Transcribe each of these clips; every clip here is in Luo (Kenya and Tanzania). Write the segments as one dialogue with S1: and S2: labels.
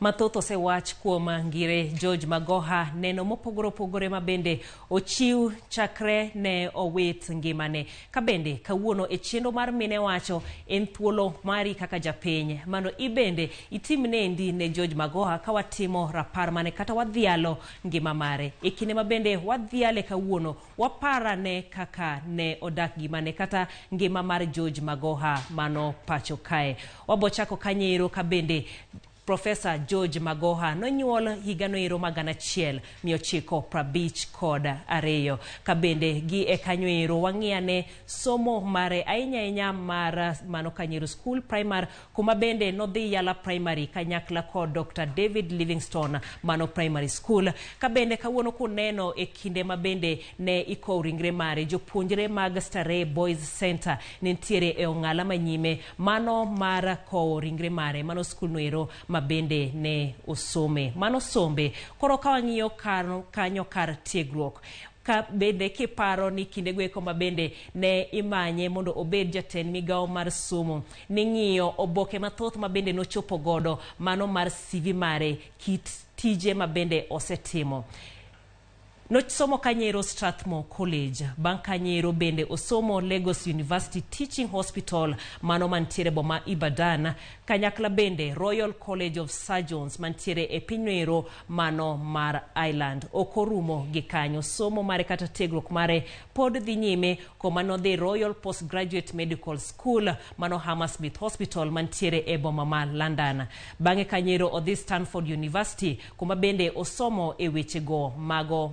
S1: Mathoth osewach kuom ngire George Magoha, neno mopogore opogore mabende ochiw chakre ne owit ngimane. Kabende kawuono e chenro mar mine wacho en thuolo mari kaka japiny mano ibende itimne ndi ne George Magoha ka watimo rapar mane kata wadhialo ngima mare. E kinde mabende wadhiale kawuono wapara ne kaka ne odak gimane kata ngima mar George Magoha mano pacho kae. Wabochako kanyero kabende Professor George Magoha nonyuol higa noero magana chiel 1952 kabende gi e kanyoero wang'iane somo mare ainya mar mano kanyero school primary kuma bende nodhi yala primary kanyakla kod Dr. David Livingstone mano primary school kabende kawuono kuneno e kinde mabende ne iko ringre mare jopuonjre mag Starehe Boys Center nentiere e ong'ala manyime mano mar ko ringre mare mano school noero mabende ne osome mano sombe koro kawang'iyo kanyo kar tiegruok ka bende kiparo ni kinde gweko mabende ne imanye mondo obed jatend migao mar somo ni ng'iyo oboke mathoth mabende nochopo godo mano mar CV mare kit tije mabende osetimo. Nosomo Kanyero Strathmore College, bang' Kanyero bende osomo Lagos University Teaching Hospital mano mantiere boma Ibadan, kanyakla bende Royal College of Surgeons mantiere e pinyero mano mar Island. Okorumo gi kanyo somo mare kata tiegruok mare pod dhi nyime koma nodhi Royal Postgraduate Medical School mano Hammersmith Hospital mantiere e boma ma London. Bang'e Kanyero odhi Stanford University kuma bende osomo e wechego mago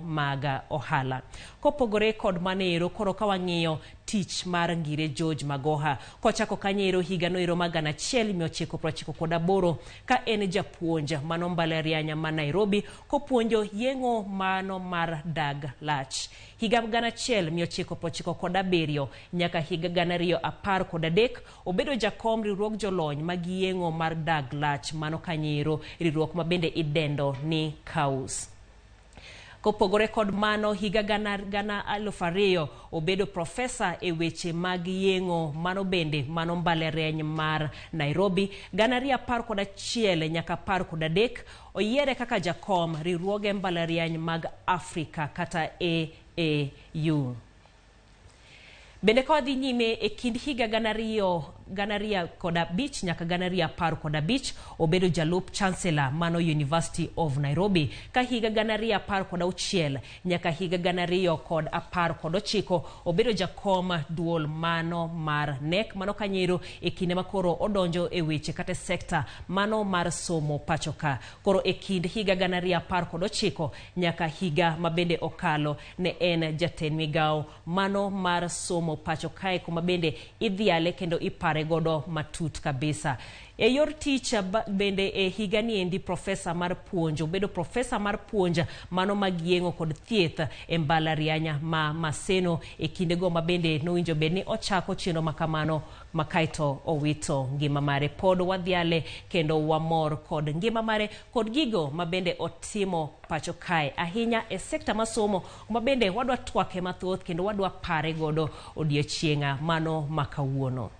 S1: ohala. Kopogore kod manero koro kawang'iyo tich mar ngire George Magoha kochako Kanyero higa noero magana chiel 1998 ka en japuonj mano mbalariany ma Nairobi kopuonjo yeng'o mano mar dag lach. Higa gana chiel 1997 nyaka higa gana 2013 obedo jakom riwruok jolony mag yeng'o mar dag lach mano Kanyero, riwruok mabende idendo ni KAUS. Kopogore kod mano higa gana 2000 obedo profesa e weche mag yeng'o mano bende mano mbalariany mar Nairobi. Gana 2011 nyaka 2013 oyiere kaka jakom riwruoge mbalariany mag Afrika kata AAU. Bende kwa dhi nyime e kind higa gana 2005 nyaka gana 2015 obedo jalup chancellor mano University of Nairobi ka higa gana 2016 nyaka higa gana 2019 obedo jakom duol mano mar NEC mano Kanyero e kinde makoro odonjo e weche kata sekta mano mar somo pachoka. Koro e kind higa gana 2019 nyaka higa mabende okalo ne en jatend migao mano mar somo pacho kae kuma bende idhiale kendo ipare godo matut kabisa. E yor tich bende e higa ni endi profesa mar puonjo bedo profesa mar puonja mano magiengo kod thieth e mbalarianya ma Maseno e kinde go mabende nowinjo bed ni ochako chenro makamano makaito owito ngima mare. Pod wadhiale kendo wamor kod ngima mare kod gigo mabende otimo pacho kae ahinya e sekta masomo mabende wadwa twake mathoth kendo wadwa pare godo odiochienga mano makawuono.